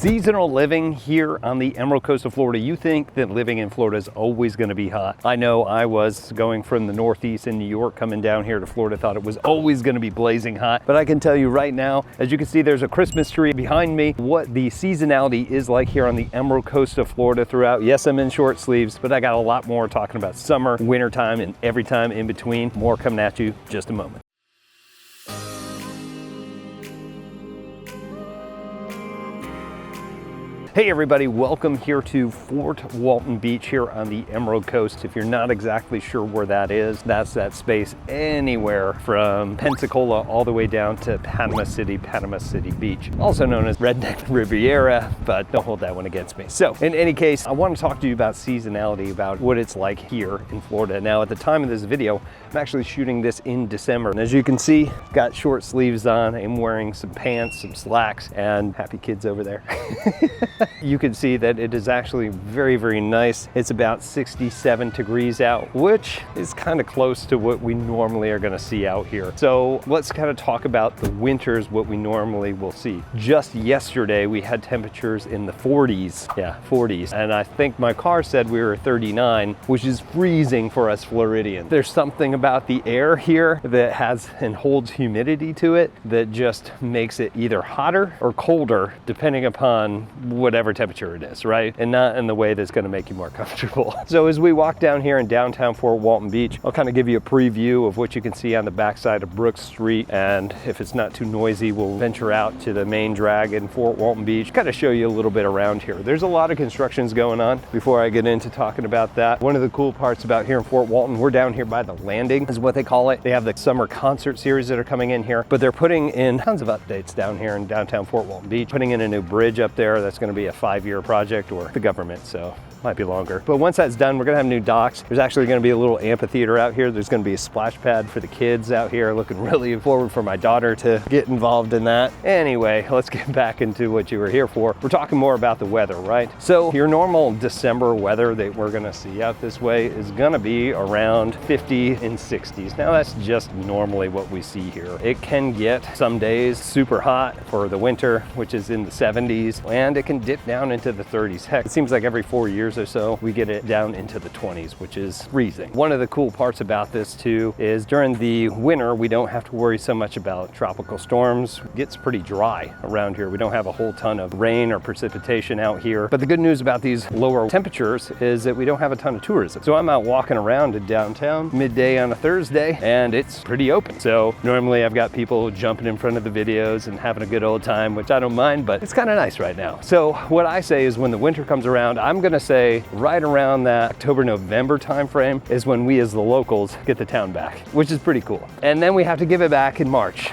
Seasonal living here on the Emerald Coast of Florida. You think that living in Florida is always going to be hot. I know I was going from the Northeast in New York, coming down here to Florida, thought it was always going to be blazing hot. But I can tell you right now, as you can see, there's a Christmas tree behind me, what the seasonality is like here on the Emerald Coast of Florida throughout. Yes, I'm in short sleeves, but I got a lot more talking about summer, winter time, and every time in between. More coming at you just a moment. Hey everybody, welcome here to Fort Walton Beach here on the Emerald Coast. If you're not exactly sure where that is, that's that space anywhere from Pensacola all the way down to Panama City Beach, also known as Redneck Riviera, but don't hold that one against me. So in any case, I want to talk to you about seasonality, about what it's like here in Florida. Now at the time of this video, I'm actually shooting this in December. And as you can see, got short sleeves on. I'm wearing some pants, some slacks, and happy kids over there. You can see that it is actually very, very nice. It's about 67 degrees out, which is kind of close to what we normally are gonna see out here. So let's kind of talk about the winters, what we normally will see. Just yesterday, we had temperatures in the 40s. Yeah, 40s. And I think my car said we were 39, which is freezing for us Floridians. There's something about the air here that has and holds humidity to it that just makes it either hotter or colder, depending upon whatever temperature it is, right? And not in the way that's going to make you more comfortable. So as we walk down here in downtown Fort Walton Beach, I'll kind of give you a preview of what you can see on the backside of Brooks Street. And if it's not too noisy, we'll venture out to the main drag in Fort Walton Beach, kind of show you a little bit around here. There's a lot of constructions going on. Before I get into talking about that, one of the cool parts about here in Fort Walton, we're down here by the landing is what they call it. They have the summer concert series that are coming in here, but they're putting in tons of updates down here in downtown Fort Walton Beach, putting in a new bridge up there that's going to be a 5-year project, or the government, so might be longer. But once that's done, we're gonna have new docks. There's actually gonna be a little amphitheater out here. There's gonna be a splash pad for the kids out here. Looking really forward for my daughter to get involved in that. Anyway, let's get back into what you were here for. We're talking more about the weather, right? So your normal December weather that we're gonna see out this way is gonna be around 50 and 60s. Now that's just normally what we see here. It can get some days super hot for the winter, which is in the 70s, and it can dip down into the 30s. Heck, it seems like every 4 years or so we get it down into the 20s, which is freezing. One of the cool parts about this too is during the winter we don't have to worry so much about tropical storms. It gets pretty dry around here. We don't have a whole ton of rain or precipitation out here. But the good news about these lower temperatures is that we don't have a ton of tourism. So I'm out walking around in downtown midday on a Thursday and it's pretty open. So normally I've got people jumping in front of the videos and having a good old time, which I don't mind, but it's kind of nice right now. So what I say is when the winter comes around, I'm gonna say right around that October-November timeframe is when we as the locals get the town back, which is pretty cool. And then we have to give it back in March.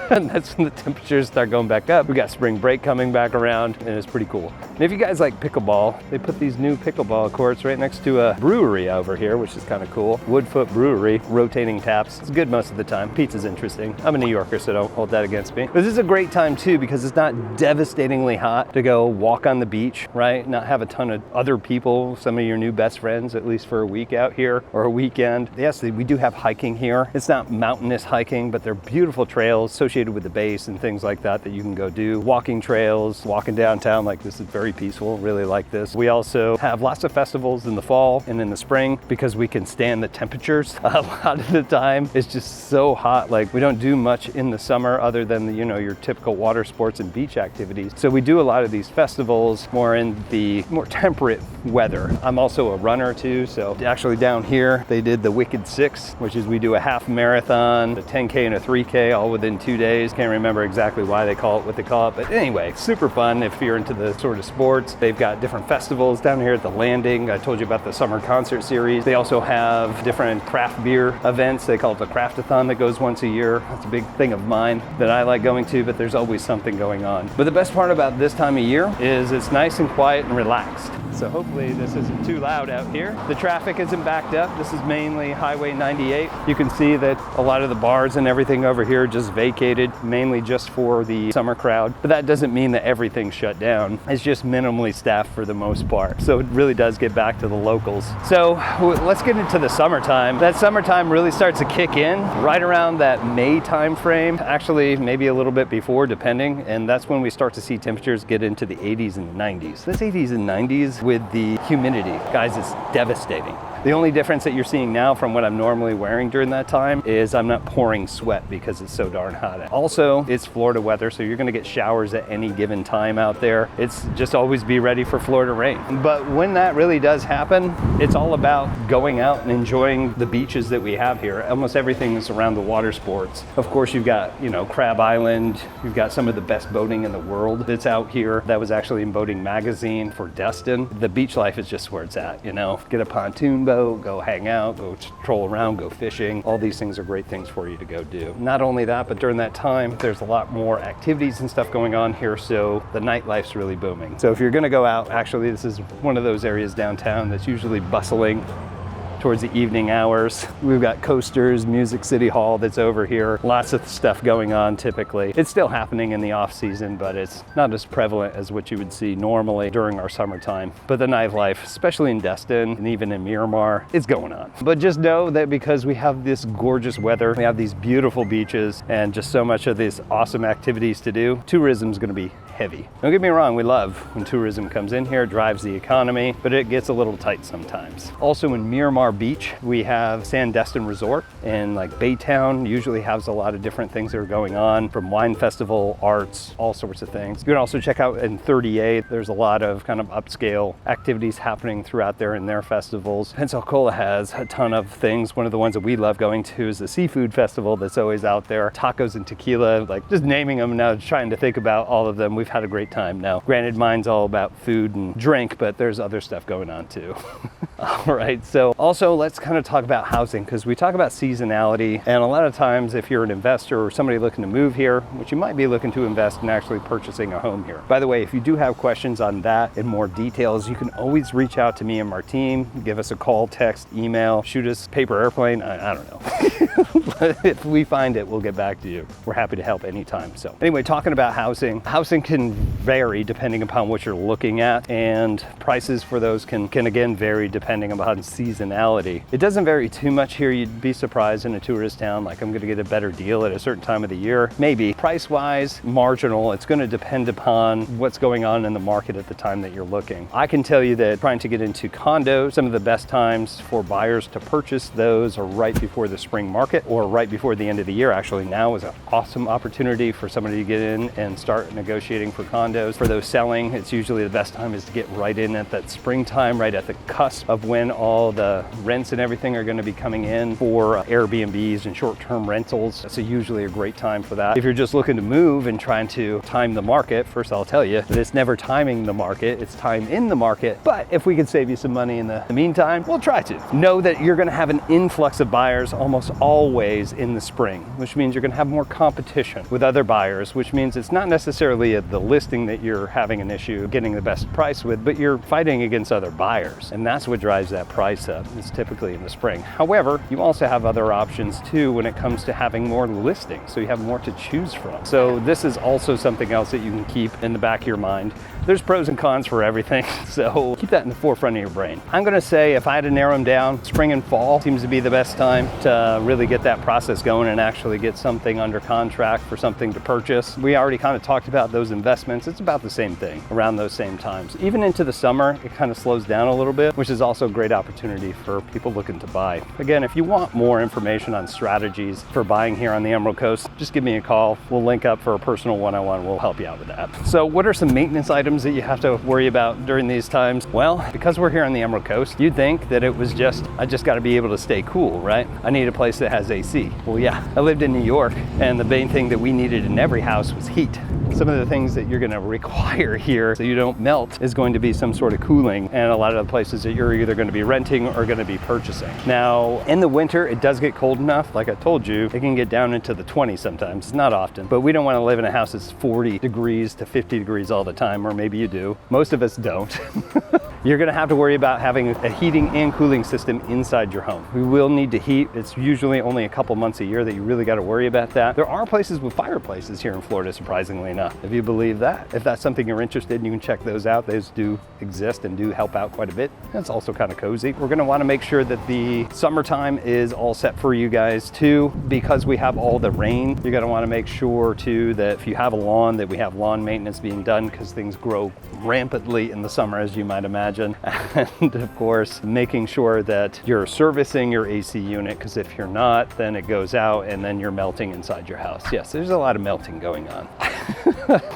And that's when the temperatures start going back up. We got spring break coming back around and it's pretty cool. And if you guys like pickleball, they put these new pickleball courts right next to a brewery over here, which is kind of cool. Woodfoot Brewery, rotating taps. It's good most of the time. Pizza's interesting. I'm a New Yorker, so don't hold that against me. But this is a great time too because it's not devastatingly hot to go walk on the beach, right? Not have a ton of other people, some of your new best friends, at least for a week out here or a weekend. Yes, we do have hiking here. It's not mountainous hiking, but they're beautiful trails associated with the base and things like that that you can go do. Walking trails, walking downtown, like this is very peaceful, really like this. We also have lots of festivals in the fall and in the spring because we can stand the temperatures. A lot of the time it's just so hot, like we don't do much in the summer other than the, your typical water sports and beach activities. So we do a lot of these festivals more in the more temperate weather. I'm also a runner too, so actually down here they did the Wicked 6, which is we do a half marathon, a 10K and a 3K all within 2 days. Can't remember exactly why they call it what they call it, but anyway, super fun if you're into the sort of sports. They've got different festivals down here at the landing. I told you about the summer concert series. They also have different craft beer events. They call it the Craftathon that goes once a year. That's a big thing of mine that I like going to, but there's always something going on. But the best part about this time of year is it's nice and quiet and relaxed. So hopefully this isn't too loud out here. The traffic isn't backed up. This is mainly Highway 98. You can see that a lot of the bars and everything over here just vacated, mainly just for the summer crowd. But that doesn't mean that everything's shut down. It's just minimally staffed for the most part. So it really does get back to the locals. So let's get into the summertime. That summertime really starts to kick in right around that May time frame. Actually, maybe a little bit before, depending. And that's when we start to see temperatures get into the 80s and 90s. This 80s and 90s with the humidity, guys, it's devastating. The only difference that you're seeing now from what I'm normally wearing during that time is I'm not pouring sweat because it's so darn hot. Also, it's Florida weather, so you're gonna get showers at any given time out there. It's just always be ready for Florida rain. But when that really does happen, it's all about going out and enjoying the beaches that we have here. Almost everything is around the water sports. Of course, you've got, Crab Island. You've got some of the best boating in the world that's out here. That was actually in Boating Magazine for Destin. The beach life is just where it's at, Get a pontoon boat, go hang out, go stroll around, go fishing. All these things are great things for you to go do. Not only that, but during that time, there's a lot more activities and stuff going on here, so the nightlife's really booming. So if you're gonna go out, actually this is one of those areas downtown that's usually bustling towards the evening hours. We've got Coasters, Music City Hall that's over here. Lots of stuff going on typically. It's still happening in the off season, but it's not as prevalent as what you would see normally during our summertime. But the nightlife, especially in Destin and even in Miramar, it's going on. But just know that because we have this gorgeous weather, we have these beautiful beaches and just so much of these awesome activities to do, tourism is gonna be heavy. Don't get me wrong, we love when tourism comes in here, drives the economy, but it gets a little tight sometimes. Also in Miramar Beach, we have Sandestin Resort, and like Baytown usually has a lot of different things that are going on, from wine festival, arts, all sorts of things. You can also check out in 38, there's a lot of kind of upscale activities happening throughout there in their festivals. Pensacola has a ton of things. One of the ones that we love going to is the seafood festival that's always out there. Tacos and tequila, like just naming them now, trying to think about all of them. We've had a great time now. Granted, mine's all about food and drink, but there's other stuff going on too. All right, so also let's kind of talk about housing, because we talk about seasonality, and a lot of times if you're an investor or somebody looking to move here, which you might be looking to invest in actually purchasing a home here. By the way, if you do have questions on that and more details, you can always reach out to me and our team. Give us a call, text, email, shoot us paper airplane, I don't know. If we find it, we'll get back to you. We're happy to help anytime. So anyway, talking about housing can vary depending upon what you're looking at, and prices for those can again vary depending upon seasonality. It doesn't vary too much here. You'd be surprised in a tourist town, like I'm gonna get a better deal at a certain time of the year. Maybe. Price-wise, marginal. It's gonna depend upon what's going on in the market at the time that you're looking. I can tell you that trying to get into condos, some of the best times for buyers to purchase those are right before the spring market or right before the end of the year. Actually, now is an awesome opportunity for somebody to get in and start negotiating for condos. For those selling, it's usually the best time is to get right in at that springtime, right at the cusp of when all the rents and everything are going to be coming in for Airbnbs and short-term rentals. That's usually a great time for that. If you're just looking to move and trying to time the market, first I'll tell you that it's never timing the market, it's time in the market. But if we could save you some money in the meantime, we'll try to. Know that you're going to have an influx of buyers almost always in the spring, which means you're going to have more competition with other buyers, which means it's not necessarily the listing that you're having an issue getting the best price with, but you're fighting against other buyers. And that's what drives that price up. It's typically in the spring. However, you also have other options too when it comes to having more listings, so you have more to choose from. So this is also something else that you can keep in the back of your mind. There's pros and cons for everything, so keep that in the forefront of your brain. I'm gonna say if I had to narrow them down, spring and fall seems to be the best time to really get that process going and actually get something under contract for something to purchase. We already kind of talked about those investments. It's about the same thing around those same times. Even into the summer, it kind of slows down a little bit, which is also a great opportunity for people looking to buy. Again, if you want more information on strategies for buying here on the Emerald Coast, just give me a call. We'll link up for a personal one-on-one. We'll help you out with that. So what are some maintenance items that you have to worry about during these times? Well, because we're here on the Emerald Coast, you'd think that it was I just got to be able to stay cool, right? I need a place that has AC. Well, yeah, I lived in New York, and the main thing that we needed in every house was heat. some of the things that you're going to require here so you don't melt is going to be some sort of cooling, and a lot of the places that you're either going to be renting or going to be purchasing. Now, in the winter, it does get cold enough. Like I told you, it can get down into the 20s sometimes. It's not often, but we don't want to live in a house that's 40 degrees to 50 degrees all the time, or maybe you do. Most of us don't. You're going to have to worry about having a heating and cooling system inside your home. We will need to heat. It's usually only a couple months a year that you really got to worry about that. There are places with fireplaces here in Florida, surprisingly enough, if you believe that. If that's something you're interested in, you can check those out. Those do exist and do help out quite a bit. It's also kind of cozy. We're going to want to make sure that the summertime is all set for you guys too, because we have all the rain. You're going to want to make sure too that if you have a lawn, that we have lawn maintenance being done, because things grow rampantly in the summer, as you might imagine. And of course, making sure that you're servicing your AC unit, because if you're not, then it goes out and then you're melting inside your house. Yes, there's a lot of melting going on.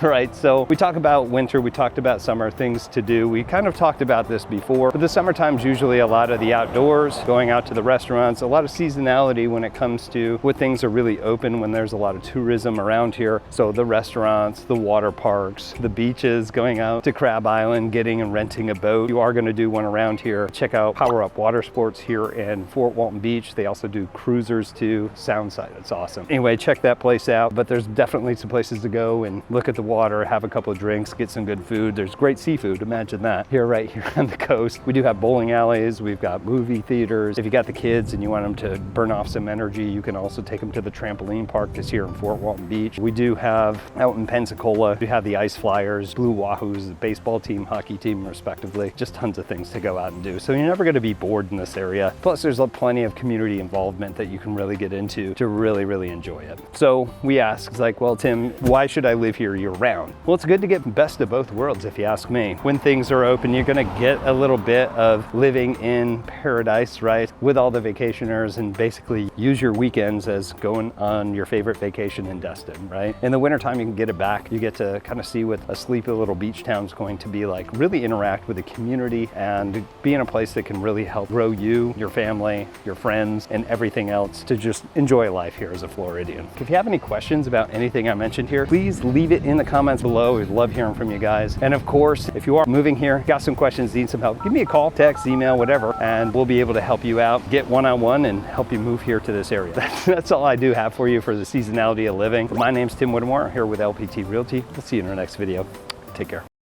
Right, so we talk about winter, we talked about summer, things to do. We kind of talked about this before, but the summertime's usually a lot of the outdoors, going out to the restaurants, a lot of seasonality when it comes to what things are really open, when there's a lot of tourism around here. So the restaurants, the water parks, the beaches, going out to Crab Island, getting and renting a boat. You are going to do one around here. Check out Power Up Water Sports here in Fort Walton Beach. They also do cruisers too. Soundside, it's awesome. Anyway, check that place out, but there's definitely some places to go and look at the water, have a couple of drinks, get some good food. There's great seafood, imagine that, right here on the coast. We do have bowling alleys, we've got movie theaters. If you got the kids and you want them to burn off some energy, you can also take them to the trampoline park that's here in Fort Walton Beach. We do have out in Pensacola, we have the Ice Flyers, Blue Wahoos, the baseball team, hockey team, respectively. Just tons of things to go out and do. So you're never going to be bored in this area. Plus, there's plenty of community involvement that you can really get into to really enjoy it. So we ask, it's like, well, Tim, why should I live here year round? Well, it's good to get best of both worlds, if you ask me. When things are open, you're going to get a little bit of living in paradise, right? With all the vacationers, and basically use your weekends as going on your favorite vacation in Destin, right? In the wintertime, you can get it back. You get to kind of see what a sleepy little beach town's going to be like, really interact with the community and be in a place that can really help grow you, your family, your friends, and everything else to just enjoy life here as a Floridian. If you have any questions about anything I mentioned here, please leave it in the comments below. We'd love hearing from you guys. And of course, if you are moving here, got some questions, need some help, give me a call, text, email, whatever, and we'll be able to help you out, get one-on-one and help you move here to this area. That's all I do have for you for the seasonality of living. My name's Tim Whittemore here with LPT Realty. We'll see you in our next video. Take care.